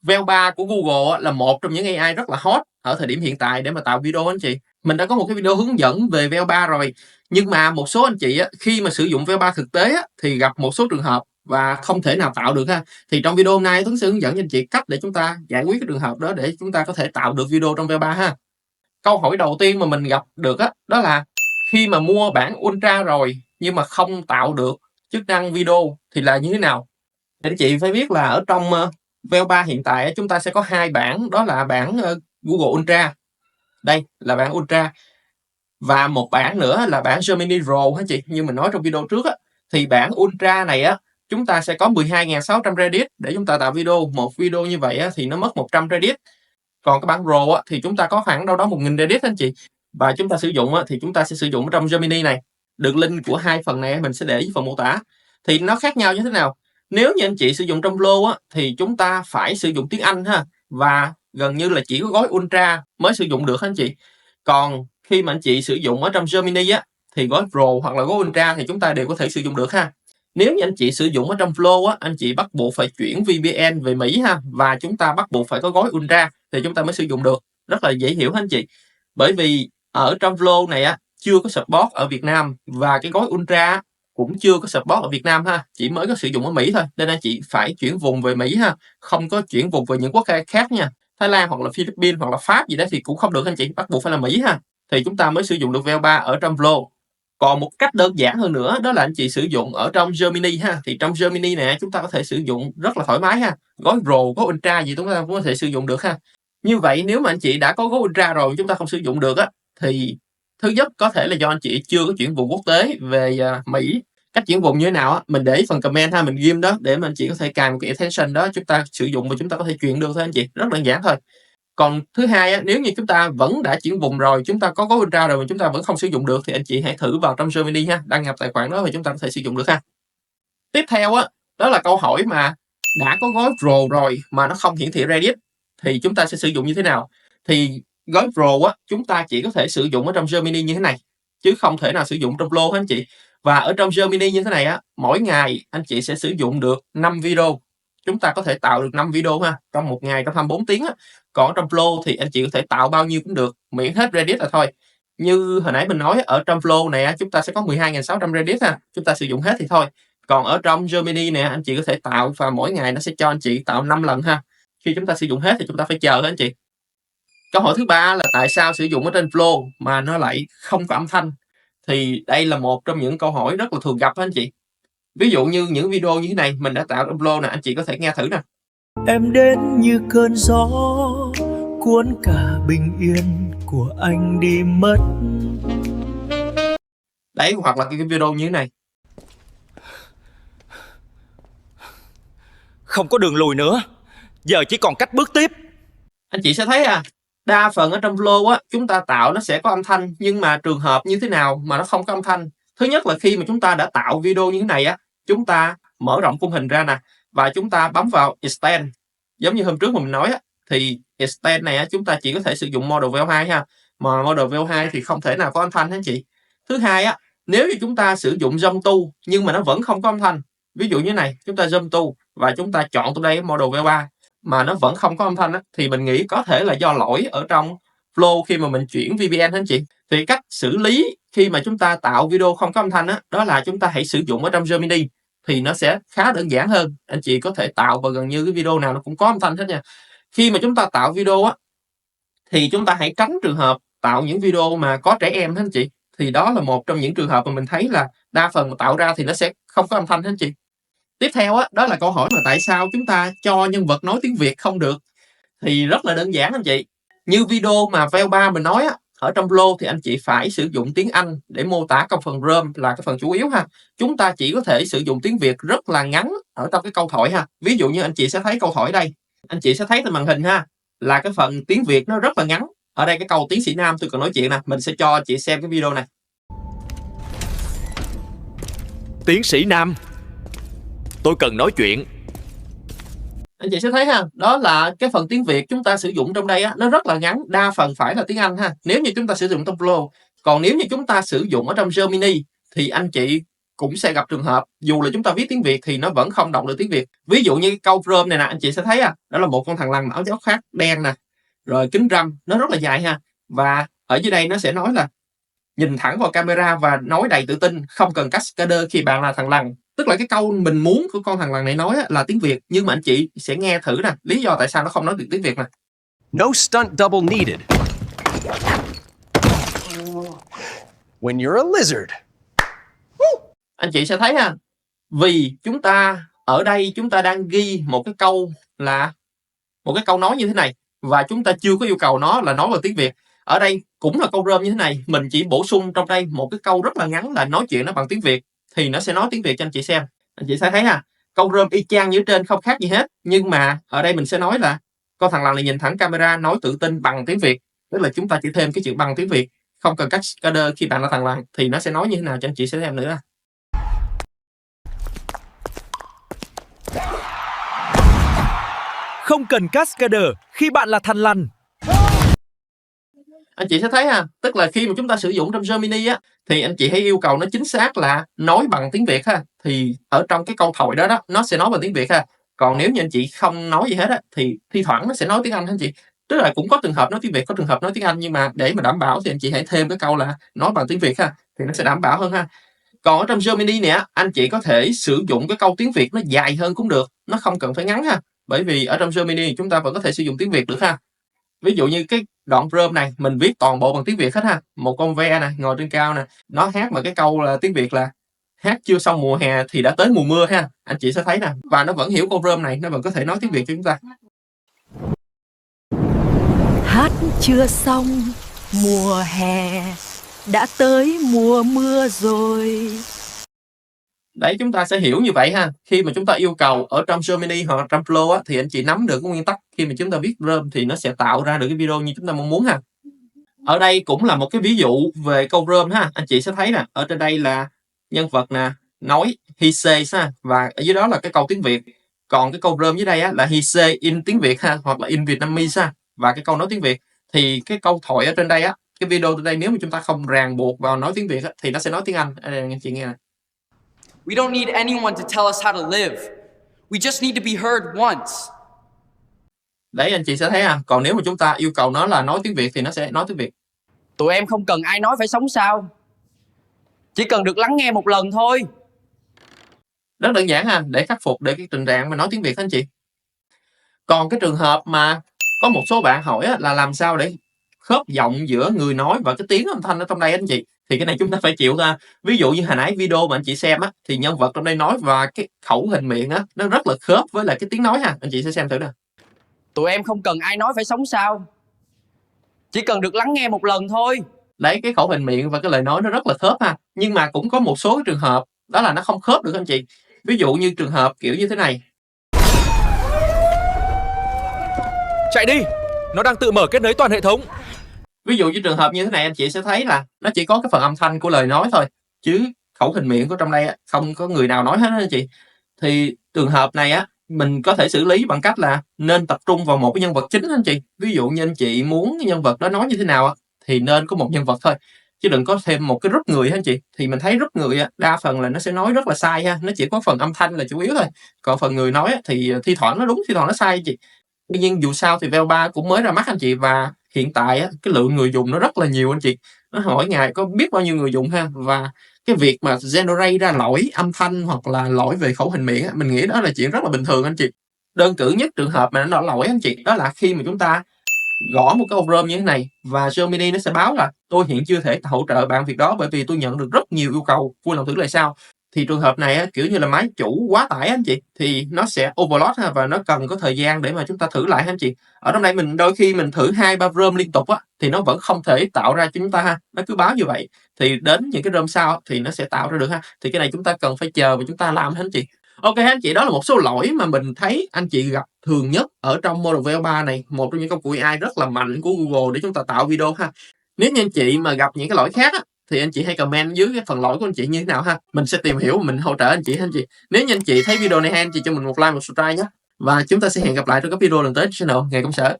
VEO3 của Google là một trong những AI rất là hot ở thời điểm hiện tại để mà tạo video anh chị. Mình đã có một cái video hướng dẫn về VEO3 rồi, nhưng mà một số anh chị khi mà sử dụng VEO3 thực tế thì gặp một số trường hợp và không thể nào tạo được ha. Thì trong video hôm nay Tuấn sẽ hướng dẫn cho anh chị cách để chúng ta giải quyết cái trường hợp đó để chúng ta có thể tạo được video trong VEO3 ha. Câu hỏi đầu tiên mà mình gặp được đó là khi mà mua bản Ultra rồi nhưng mà không tạo được chức năng video thì là như thế nào? Thì anh chị phải biết là ở trong VEO3 hiện tại chúng ta sẽ có hai bản, đó là bản Google Ultra. Đây là bản Ultra. Và một bản nữa là bản Gemini Pro hả chị? Như mình nói trong video trước thì bản Ultra này chúng ta sẽ có 12.600 credit để chúng ta tạo video. Một video như vậy thì nó mất 100 credit. Còn cái bản Pro thì chúng ta có khoảng đâu đó 1.000 credit anh chị. Và chúng ta sử dụng thì chúng ta sẽ sử dụng trong Gemini này. Đường link của hai phần này mình sẽ để dưới phần mô tả. Thì nó khác nhau như thế nào? Nếu như anh chị sử dụng trong Pro thì chúng ta phải sử dụng tiếng Anh ha, và gần như là chỉ có gói Ultra mới sử dụng được anh chị. Còn khi mà anh chị sử dụng ở trong Gemini thì gói Pro hoặc là gói Ultra thì chúng ta đều có thể sử dụng được ha. Nếu như anh chị sử dụng ở trong Flow anh chị bắt buộc phải chuyển VPN về Mỹ ha, và chúng ta bắt buộc phải có gói Ultra thì chúng ta mới sử dụng được. Rất là dễ hiểu anh chị. Bởi vì ở trong Flow này chưa có support ở Việt Nam, và cái gói Ultra cũng chưa có support ở Việt Nam ha, chỉ mới có sử dụng ở Mỹ thôi, nên anh chị phải chuyển vùng về Mỹ ha, không có chuyển vùng về những quốc gia khác nha. Thái Lan hoặc là Philippines hoặc là Pháp gì đó thì cũng không được anh chị, bắt buộc phải là Mỹ ha, thì chúng ta mới sử dụng được VEO3 ở trong Flow. Còn một cách đơn giản hơn nữa đó là anh chị sử dụng ở trong Gemini ha, thì trong Gemini này chúng ta có thể sử dụng rất là thoải mái ha, gói Pro, gói Ultra gì chúng ta cũng có thể sử dụng được ha. Như vậy nếu mà anh chị đã có gói Ultra rồi chúng ta không sử dụng được thì thứ nhất có thể là do anh chị chưa có chuyển vùng quốc tế về Mỹ. Cách chuyển vùng như thế nào mình để phần comment ha, mình ghim đó để mà anh chị có thể cài một cái extension đó chúng ta sử dụng và chúng ta có thể chuyển được thôi anh chị, rất đơn giản thôi. Còn thứ hai nếu như chúng ta vẫn đã chuyển vùng rồi, chúng ta có gói Ultra rồi mà chúng ta vẫn không sử dụng được thì anh chị hãy thử vào trong Gemini ha, đăng nhập tài khoản đó và chúng ta có thể sử dụng được ha. Tiếp theo đó là câu hỏi mà đã có gói Pro rồi mà nó không hiển thị Reddit thì chúng ta sẽ sử dụng như thế nào? Thì gói Pro chúng ta chỉ có thể sử dụng ở trong Gemini như thế này, chứ không thể nào sử dụng trong Pro hết anh chị. Và ở trong Gemini như thế này mỗi ngày anh chị sẽ sử dụng được 5 video. Chúng ta có thể tạo được 5 video ha, trong một ngày trong 24 tiếng Còn trong Flow thì anh chị có thể tạo bao nhiêu cũng được, miễn hết Reddit là thôi. Như hồi nãy mình nói ở trong Flow này chúng ta sẽ có 12.600 Reddit ha, chúng ta sử dụng hết thì thôi. Còn ở trong Gemini nè anh chị có thể tạo và mỗi ngày nó sẽ cho anh chị tạo 5 lần ha. Khi chúng ta sử dụng hết thì chúng ta phải chờ hết anh chị. Câu hỏi thứ ba là tại sao sử dụng ở trên Flow mà nó lại không có âm thanh? Thì đây là một trong những câu hỏi rất là thường gặp anh chị. Ví dụ như những video như thế này mình đã tạo trong Flow nè, anh chị có thể nghe thử nè. Em đến như cơn gió cuốn cả bình yên của anh đi mất. Đấy, hoặc là cái video như thế này. Không có đường lùi nữa, giờ chỉ còn cách bước tiếp. Anh chị sẽ thấy đa phần ở trong Flow chúng ta tạo nó sẽ có âm thanh, nhưng mà trường hợp như thế nào mà nó không có âm thanh? Thứ nhất là khi mà chúng ta đã tạo video như thế này chúng ta mở rộng khung hình ra nè, và chúng ta bấm vào Extend. Giống như hôm trước mà mình nói thì Extend này chúng ta chỉ có thể sử dụng Model VEO2 ha, mà Model VEO2 thì không thể nào có âm thanh anh chị. Thứ hai nếu như chúng ta sử dụng Zoom to nhưng mà nó vẫn không có âm thanh, ví dụ như này, chúng ta Zoom to và chúng ta chọn từ đây Model VEO3 mà nó vẫn không có âm thanh thì mình nghĩ có thể là do lỗi ở trong Flow khi mà mình chuyển VPN anh chị. Thì cách xử lý khi mà chúng ta tạo video không có âm thanh đó là chúng ta hãy sử dụng ở trong Gemini, thì nó sẽ khá đơn giản hơn. Anh chị có thể tạo và gần như cái video nào nó cũng có âm thanh hết nha. Khi mà chúng ta tạo video thì chúng ta hãy tránh trường hợp tạo những video mà có trẻ em hết anh chị. Thì đó là một trong những trường hợp mà mình thấy là đa phần mà tạo ra thì nó sẽ không có âm thanh hết anh chị. Tiếp theo đó là câu hỏi là tại sao chúng ta cho nhân vật nói tiếng Việt không được? Thì rất là đơn giản anh chị. Như video mà VEO3 mình nói ở trong Flow thì anh chị phải sử dụng tiếng Anh để mô tả trong phần prompt là cái phần chủ yếu ha. Chúng ta chỉ có thể sử dụng tiếng Việt rất là ngắn ở trong cái câu thoại ha. Ví dụ như anh chị sẽ thấy câu thoại đây. Anh chị sẽ thấy trên màn hình ha, là cái phần tiếng Việt nó rất là ngắn. Ở đây cái câu tiến sĩ Nam tôi cần nói chuyện nè, mình sẽ cho chị xem cái video này. Tiến sĩ Nam, tôi cần nói chuyện. Anh chị sẽ thấy ha, đó là cái phần tiếng Việt chúng ta sử dụng trong đây nó rất là ngắn, đa phần phải là tiếng Anh ha, nếu như chúng ta sử dụng trong Flow. Còn nếu như chúng ta sử dụng ở trong Gemini thì anh chị cũng sẽ gặp trường hợp dù là chúng ta viết tiếng Việt thì nó vẫn không đọc được tiếng Việt. Ví dụ như cái câu Chrome này nè, anh chị sẽ thấy đó là một con thằn lằn áo gió khác đen nè, rồi kính râm, nó rất là dài ha. Và ở dưới đây nó sẽ nói là nhìn thẳng vào camera và nói đầy tự tin, không cần cascader khi bạn là thằn lằn. Tức là cái câu mình muốn của con thằn lằn này nói là tiếng Việt, nhưng mà anh chị sẽ nghe thử nè, lý do tại sao nó không nói được tiếng Việt nè. No stunt double needed. When you're a lizard. Anh chị sẽ thấy vì chúng ta ở đây chúng ta đang ghi một cái câu nói như thế này và chúng ta chưa có yêu cầu nó là nói bằng tiếng Việt. Ở đây cũng là câu rơm như thế này, mình chỉ bổ sung trong đây một cái câu rất là ngắn là nói chuyện nó bằng tiếng Việt thì nó sẽ nói tiếng Việt cho anh chị xem. Anh chị sẽ thấy câu rơm y chang như trên, không khác gì hết, nhưng mà ở đây mình sẽ nói là con thằn lằn này nhìn thẳng camera nói tự tin bằng tiếng Việt, tức là chúng ta chỉ thêm cái chữ bằng tiếng Việt, không cần cascader khi bạn là thằn lằn thì nó sẽ nói như thế nào cho anh chị sẽ xem nữa. Không cần cascader khi bạn là thằn lằn. Anh chị sẽ thấy tức là khi mà chúng ta sử dụng trong Gemini thì anh chị hãy yêu cầu nó chính xác là nói bằng tiếng Việt thì ở trong cái câu thoại đó nó sẽ nói bằng tiếng Việt Còn nếu như anh chị không nói gì hết thì thi thoảng nó sẽ nói tiếng Anh anh chị. Tức là cũng có trường hợp nói tiếng Việt, có trường hợp nói tiếng Anh, nhưng mà để mà đảm bảo thì anh chị hãy thêm cái câu là nói bằng tiếng Việt thì nó sẽ đảm bảo hơn Còn ở trong Gemini này anh chị có thể sử dụng cái câu tiếng Việt nó dài hơn cũng được, nó không cần phải ngắn bởi vì ở trong Gemini chúng ta vẫn có thể sử dụng tiếng Việt được Ví dụ như cái đoạn prompt này mình viết toàn bộ bằng tiếng Việt hết Một con ve nè ngồi trên cao nè, nó hát mà cái câu là tiếng Việt là hát chưa xong mùa hè thì đã tới mùa mưa Anh chị sẽ thấy nè, và nó vẫn hiểu câu prompt này, nó vẫn có thể nói tiếng Việt cho chúng ta. Hát chưa xong mùa hè đã tới mùa mưa rồi. Đấy, chúng ta sẽ hiểu như vậy Khi mà chúng ta yêu cầu ở trong Gemini hoặc là trong Flow thì anh chị nắm được cái nguyên tắc, khi mà chúng ta viết prompt thì nó sẽ tạo ra được cái video như chúng ta mong muốn Ở đây cũng là một cái ví dụ về câu prompt Anh chị sẽ thấy nè, ở trên đây là nhân vật nè nói he says và ở dưới đó là cái câu tiếng Việt. Còn cái câu prompt dưới đây là he say in tiếng Việt hoặc là in Vietnamese và cái câu nói tiếng Việt. Thì cái câu thoại ở trên đây cái video trên đây nếu mà chúng ta không ràng buộc vào nói tiếng Việt thì nó sẽ nói tiếng Anh. Anh chị nghe nè. We don't need anyone to tell us how to live. We just need to be heard once. Đấy, anh chị sẽ thấy còn nếu mà chúng ta yêu cầu nó là nói tiếng Việt thì nó sẽ nói tiếng Việt. Tụi em không cần ai nói phải sống sao, chỉ cần được lắng nghe một lần thôi. Rất đơn giản để khắc phục để cái tình trạng mà nói tiếng Việt anh chị. Còn cái trường hợp mà có một số bạn hỏi là làm sao để khớp giọng giữa người nói và cái tiếng âm thanh ở trong đây anh chị, thì cái này chúng ta phải chịu Ví dụ như hồi nãy video mà anh chị xem thì nhân vật trong đây nói và cái khẩu hình miệng nó rất là khớp với lại cái tiếng nói anh chị sẽ xem thử nè. Tụi em không cần ai nói phải sống sao, chỉ cần được lắng nghe một lần thôi. Đấy, cái khẩu hình miệng và cái lời nói nó rất là khớp nhưng mà cũng có một số trường hợp đó là nó không khớp được anh chị. Ví dụ như trường hợp kiểu như thế này. Chạy đi, nó đang tự mở kết nối toàn hệ thống. Ví dụ như trường hợp như thế này anh chị sẽ thấy là nó chỉ có cái phần âm thanh của lời nói thôi, chứ khẩu hình miệng của trong đây không có người nào nói hết anh chị. Thì trường hợp này mình có thể xử lý bằng cách là nên tập trung vào một cái nhân vật chính anh chị. Ví dụ như anh chị muốn cái nhân vật đó nói như thế nào thì nên có một nhân vật thôi, chứ đừng có thêm một cái group người anh chị. Thì mình thấy group người đa phần là nó sẽ nói rất là sai nó chỉ có phần âm thanh là chủ yếu thôi, còn phần người nói thì thi thoảng nó đúng, thi thoảng nó sai anh chị. Tuy nhiên dù sao thì Veo 3 cũng mới ra mắt anh chị, và hiện tại cái lượng người dùng nó rất là nhiều anh chị. Nó mỗi ngày có biết bao nhiêu người dùng và cái việc mà generate ra lỗi âm thanh hoặc là lỗi về khẩu hình miệng mình nghĩ đó là chuyện rất là bình thường anh chị. Đơn cử nhất trường hợp mà nó lỗi anh chị, đó là khi mà chúng ta gõ một cái prompt như thế này và Gemini nó sẽ báo là tôi hiện chưa thể hỗ trợ bạn việc đó bởi vì tôi nhận được rất nhiều yêu cầu, vui lòng thử lại sau. Thì trường hợp này kiểu như là máy chủ quá tải anh chị, thì nó sẽ overload và nó cần có thời gian để mà chúng ta thử lại anh chị. Ở trong đây mình đôi khi mình thử 2-3 prompt liên tục thì nó vẫn không thể tạo ra cho chúng ta nó cứ báo như vậy. Thì đến những cái prompt sau thì nó sẽ tạo ra được Thì cái này chúng ta cần phải chờ và chúng ta làm anh chị. Ok anh chị, đó là một số lỗi mà mình thấy anh chị gặp thường nhất ở trong model Veo 3 này, một trong những công cụ AI rất là mạnh của Google để chúng ta tạo video Nếu như anh chị mà gặp những cái lỗi khác thì anh chị hãy comment dưới cái phần lỗi của anh chị như thế nào mình sẽ tìm hiểu, mình hỗ trợ anh chị Nếu như anh chị thấy video này hay, anh chị cho mình một like, một subscribe nhé. Và chúng ta sẽ hẹn gặp lại trong các video lần tới channel Nghề Công Sở.